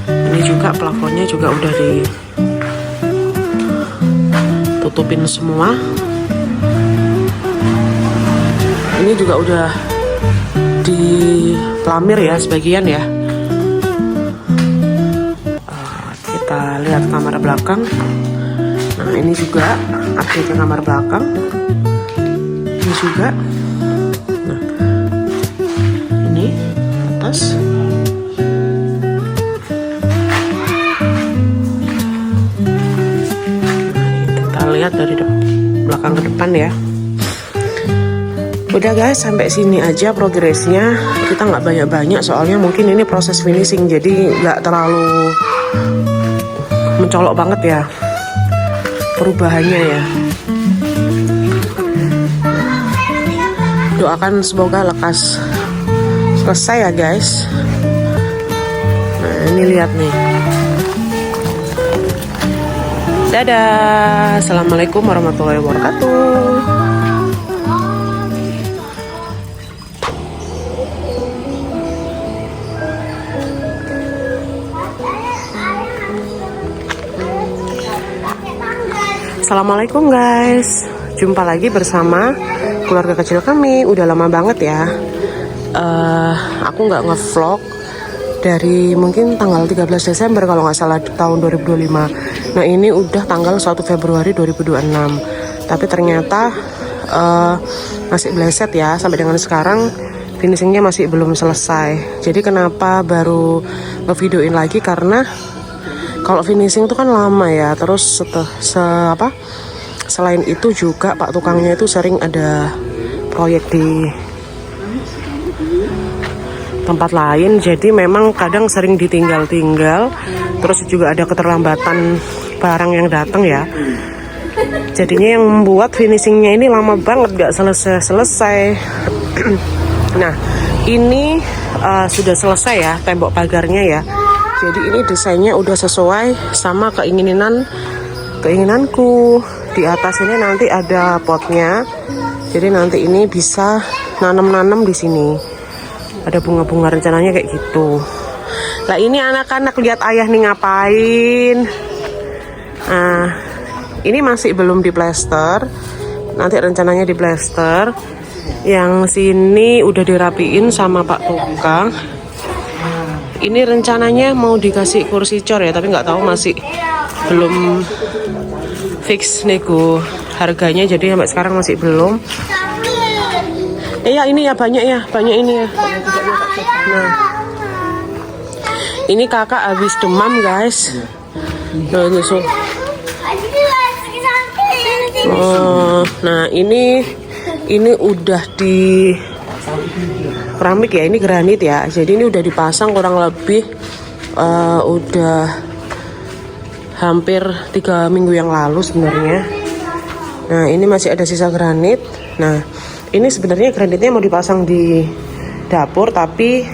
ini juga plafonnya juga udah ditutupin semua. Ini juga udah di plamir ya sebagian ya. Kita lihat kamar belakang. Nah ini juga update kamar belakang. Ini juga. Nah ini atas. Kita lihat dari belakang ke depan ya. Udah guys, sampai sini aja progresnya. Kita nggak banyak-banyak soalnya mungkin ini proses finishing, jadi nggak terlalu mencolok banget ya perubahannya ya. Doakan semoga lekas selesai ya guys. Nah ini lihat nih. Dadah, assalamualaikum warahmatullahi wabarakatuh. Assalamualaikum guys, jumpa lagi bersama keluarga kecil kami. Udah lama banget ya, aku nggak ngevlog dari mungkin tanggal 13 Desember kalau nggak salah tahun 2025. Nah ini udah tanggal 1 Februari 2026, tapi ternyata masih bleset ya, sampai dengan sekarang finishingnya masih belum selesai. Jadi kenapa baru ngevideoin lagi, karena kalau finishing itu kan lama ya. Terus selain itu juga Pak tukangnya itu sering ada proyek di tempat lain, jadi memang kadang sering ditinggal-tinggal. Terus juga ada keterlambatan barang yang datang ya. Jadinya yang membuat finishingnya ini lama banget, gak selesai-selesai. Nah ini sudah selesai ya, tembok pagarnya ya. Jadi ini desainnya udah sesuai sama keinginanku. Di atas ini nanti ada potnya. Jadi nanti ini bisa nanam-nanam di sini. Ada bunga-bunga, rencananya kayak gitu. Lah ini anak-anak lihat ayah nih ngapain. Nah, ini masih belum diplester. Nanti rencananya diplester. Yang sini udah dirapiin sama Pak tukang. Ini rencananya mau dikasih kursi cor ya, tapi nggak tahu, masih belum fix nego harganya, jadi sampai sekarang masih belum. Ya ini ya banyak ini ya. Nah ini kakak habis demam guys. Nah ini nah ini udah di keramik ya, ini granit ya. Jadi ini udah dipasang kurang lebih udah hampir 3 minggu yang lalu sebenarnya. Nah ini masih ada sisa granit. Nah ini sebenarnya granitnya mau dipasang di dapur, tapi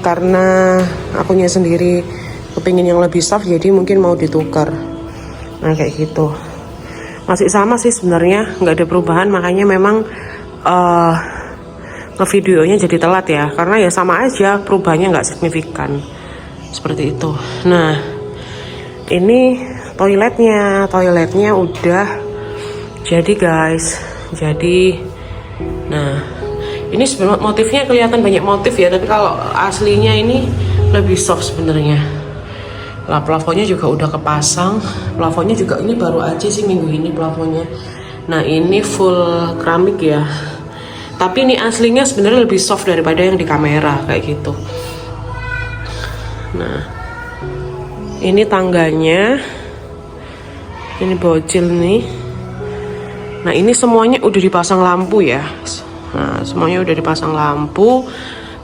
karena akunya sendiri kepingin yang lebih soft, jadi mungkin mau ditukar. Nah kayak gitu. Masih sama sih sebenarnya, nggak ada perubahan. Makanya memang ngevideonya jadi telat ya, karena ya sama aja, perubahannya nggak signifikan seperti itu. Nah ini toiletnya udah jadi guys. Jadi nah ini sebenarnya motifnya kelihatan banyak motif ya, tapi kalau aslinya ini lebih soft sebenarnya. Lah plafonnya juga udah kepasang. Plafonnya juga ini baru aja sih minggu ini plafonnya. Nah ini full keramik ya, tapi ini aslinya sebenarnya lebih soft daripada yang di kamera kayak gitu. Nah ini tangganya, ini bocil nih. Nah ini semuanya udah dipasang lampu ya. Nah semuanya udah dipasang lampu,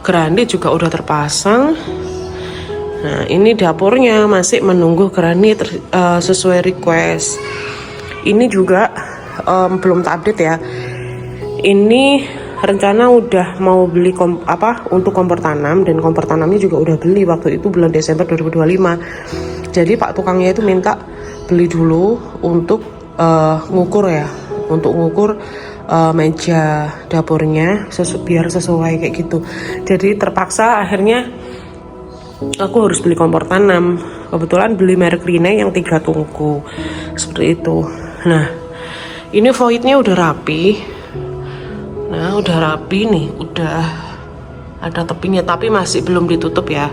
granit juga udah terpasang. Nah ini dapurnya masih menunggu granit sesuai request. Ini juga belum tak update ya. Ini rencana udah mau beli untuk kompor tanam, dan kompor tanamnya juga udah beli waktu itu bulan Desember 2025. Jadi Pak tukangnya itu minta beli dulu untuk ngukur ya, untuk ngukur meja dapurnya biar sesuai kayak gitu. Jadi terpaksa akhirnya aku harus beli kompor tanam. Kebetulan beli merek Rinnai yang 3 tungku seperti itu. Nah, ini voidnya udah rapi. Nah, udah rapi nih, udah ada tepinya, tapi masih belum ditutup ya.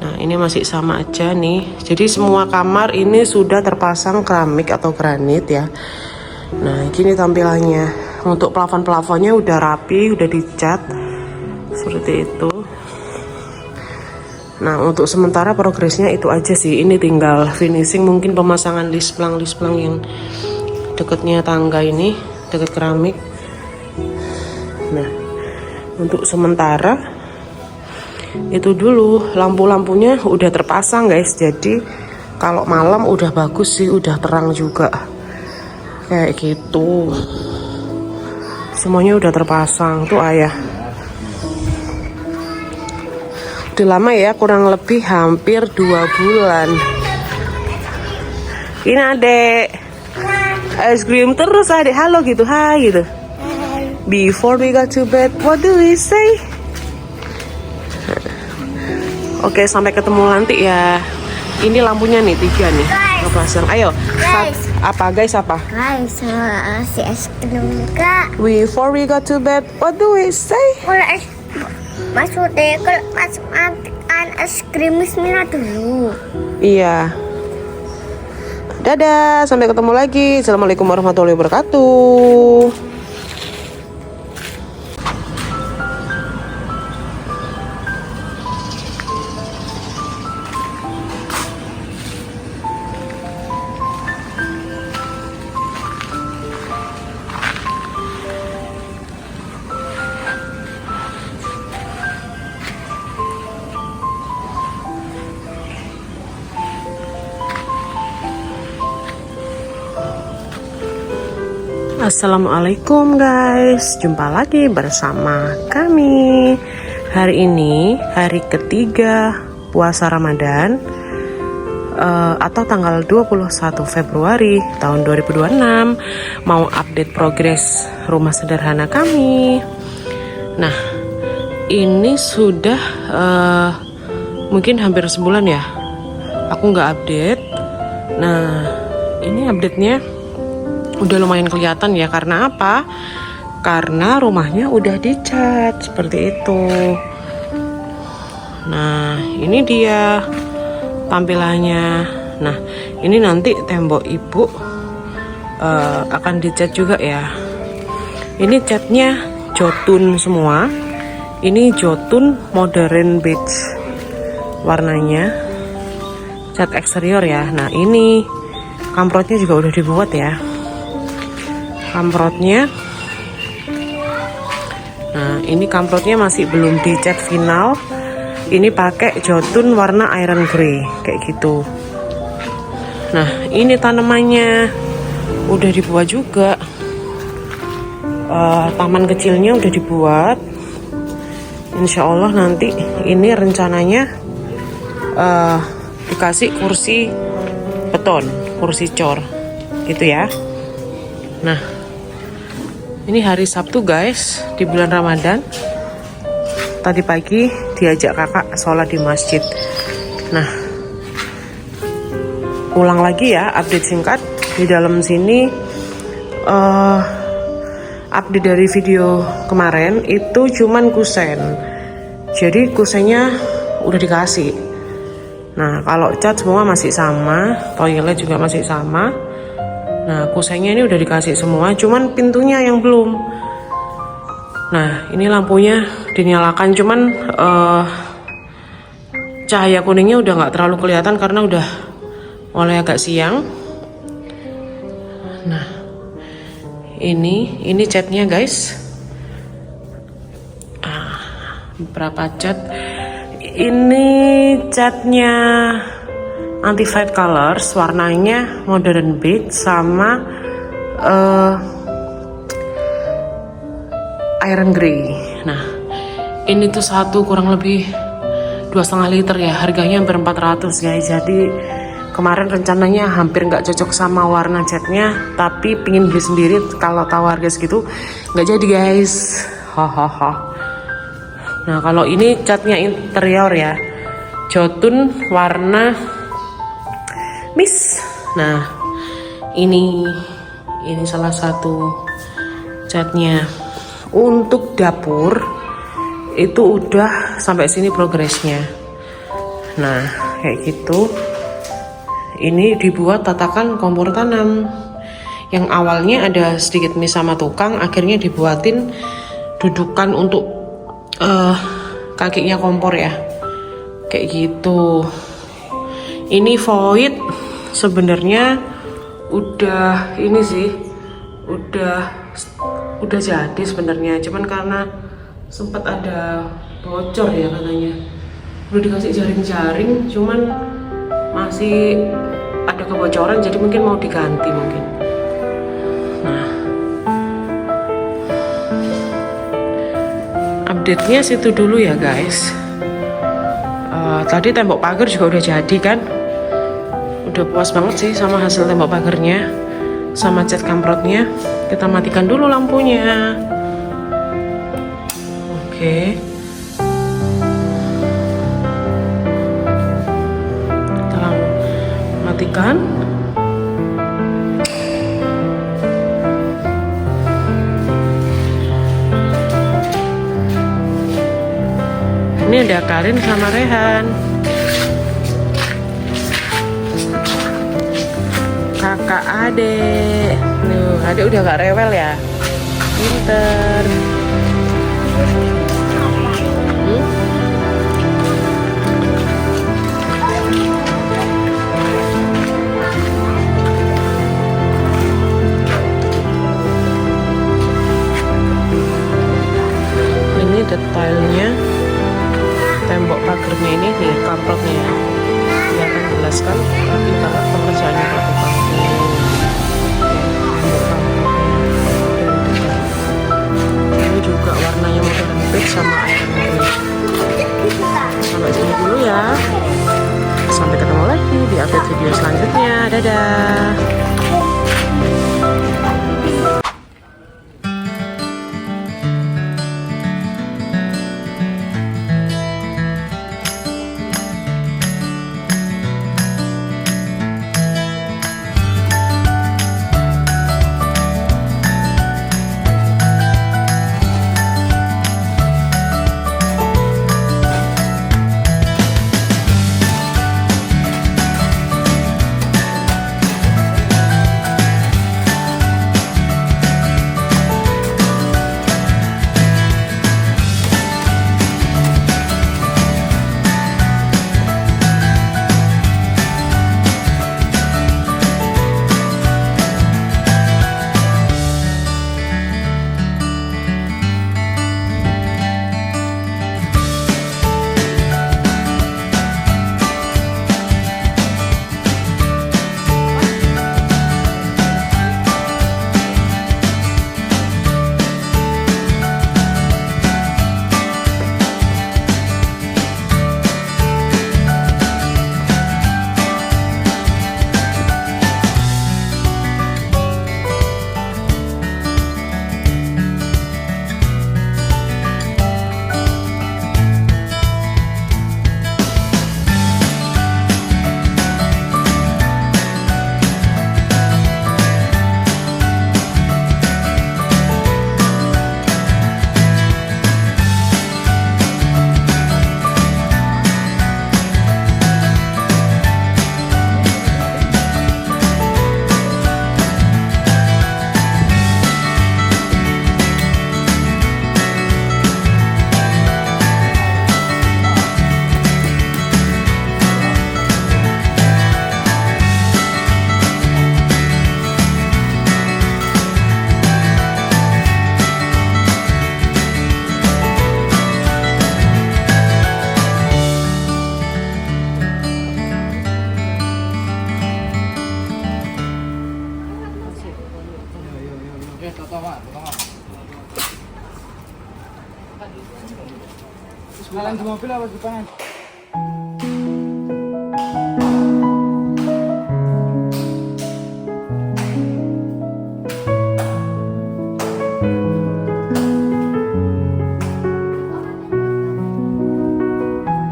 Nah, ini masih sama aja nih. Jadi semua kamar ini sudah terpasang keramik atau granit ya. Nah, gini tampilannya. Untuk plafon-plafonnya udah rapi, udah dicat seperti itu. Nah, untuk sementara progresnya itu aja sih. Ini tinggal finishing, mungkin pemasangan lisplang yang dekatnya tangga ini, dekat keramik. Nah, untuk sementara itu dulu. Lampu-lampunya udah terpasang guys, jadi kalau malam udah bagus sih, udah terang juga kayak gitu. Semuanya udah terpasang tuh ayah. Udah lama ya, kurang lebih hampir 2 bulan. Ini adek es krim terus adek, halo gitu, hai gitu. Before we go to bed, what do we say? Oke, sampai ketemu nanti ya. Ini lampunya nih 3 nih. Ngepasang. Ayo. Guys. Apa guys apa? Guys, si es krim kak. Before we go to bed, what do we say? Kalau maksudnya kalau makan es krim bismillah dulu. Iya. Dadah, sampai ketemu lagi. Assalamualaikum warahmatullahi wabarakatuh. Assalamualaikum guys, jumpa lagi bersama kami. Hari ini hari ketiga puasa Ramadan, atau tanggal 21 Februari tahun 2026. Mau update progres rumah sederhana kami. Nah, ini sudah mungkin hampir sebulan ya aku nggak update. Nah, ini update-nya udah lumayan kelihatan ya. Karena apa? Karena rumahnya udah dicat seperti itu. Nah, ini dia tampilannya. Nah, ini nanti tembok ibu akan dicat juga ya. Ini catnya jotun semua. Ini jotun modern beige warnanya, cat eksterior ya. Nah, ini kamprotnya juga udah dibuat ya, kamprotnya. Nah, ini kamprotnya masih belum dicat final. Ini pakai jotun warna iron grey kayak gitu. Nah, ini tanamannya udah dibuat juga. Taman kecilnya udah dibuat. Insya Allah nanti ini rencananya dikasih kursi beton, kursi cor gitu ya. Nah, ini hari Sabtu guys, di bulan Ramadan. Tadi pagi diajak kakak sholat di masjid. Nah, ulang lagi ya, update singkat di dalam sini. Update dari video kemarin itu cuman kusen. Jadi kusennya udah dikasih. Nah, kalau cat semua masih sama, toilet juga masih sama. Nah, kusennya ini udah dikasih semua, cuman pintunya yang belum. Nah, ini lampunya dinyalakan, cuman cahaya kuningnya udah nggak terlalu kelihatan karena udah mulai agak siang. Nah, ini catnya guys. Berapa cat? Ini catnya anti fade colors, warnanya modern beige sama iron grey. Nah, ini tuh satu kurang lebih 2,5 liter ya, harganya hampir 400 guys. Jadi kemarin rencananya hampir nggak cocok sama warna catnya, tapi pingin beli sendiri. Kalau tahu harga segitu nggak jadi guys, hahaha. Nah kalau ini catnya interior ya, Jotun warna mist. Nah ini salah satu catnya. Untuk dapur itu udah sampai sini progresnya. Nah kayak gitu. Ini dibuat tatakan kompor tanam. Yang awalnya ada sedikit miss sama tukang, akhirnya dibuatin dudukan untuk kakinya kompor ya. Kayak gitu. Ini void sebenarnya udah ini sih, udah jadi sebenarnya, cuman karena sempat ada bocor ya katanya. Udah dikasih jaring-jaring, cuman masih ada kebocoran, jadi mungkin mau diganti mungkin. Nah, update-nya situ dulu ya guys. Tadi tembok pagar juga udah jadi kan. Udah puas banget sih sama hasil tembok pagarnya, sama cat kamprotnya. Kita matikan dulu lampunya. Oke. Kita matikan. Ini ada Karin sama Rehan. Kakak adek. Nih, adek udah gak rewel ya. Pinter. Ini detailnya. Tembok pagarnya ini nih, kamprotnya ya. Kelihatan jelas kan, tapi banget pengerjaannya pakai paku. Ini juga warnanya modern pink sama iron grey. Sampai sini dulu ya. Sampai ketemu lagi di update video selanjutnya. Dadah. Jalan di mobil apa di depan?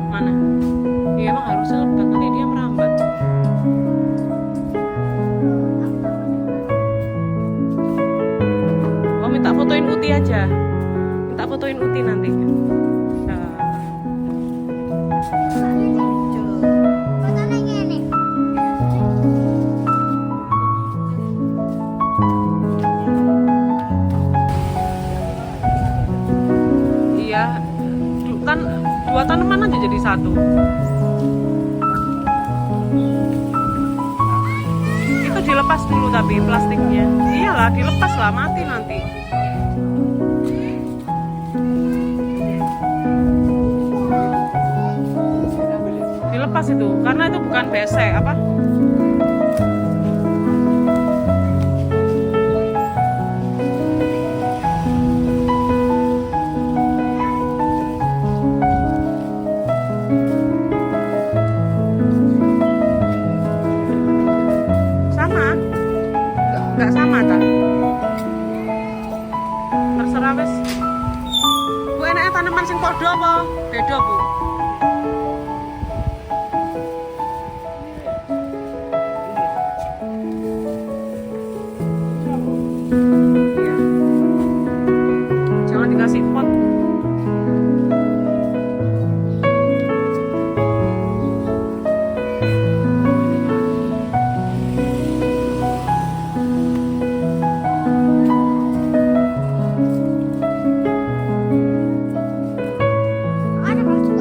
Mana? Iya emang harusnya lebat, nanti dia merambat. Oh minta fotoin Uti aja. Minta fotoin Uti nanti. Nah. Fotonya gini. Iya, kan dua tanaman aja jadi satu. Itu dilepas dulu tapi plastiknya. Iyalah, dilepas lah, mati nanti. Dilepas itu, karena itu bukan besek apa? Enggak sama tak? Terserah wes. Bu enaknya tanaman sing podo apa? Beda bu. Iya. Jangan dikasih pot. Ada masuk.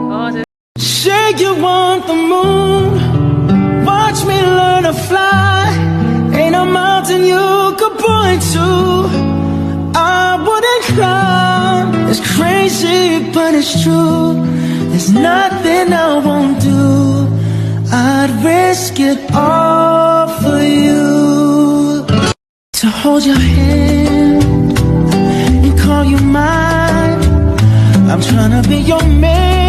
Oh, jadi Say you want the moon, watch me learn to fly. Ain't a mountain you could point to I wouldn't climb. It's crazy, but it's true. There's nothing I won't do. I'd risk it all for you. To hold your hand and call you mine. I'm trying to be your man.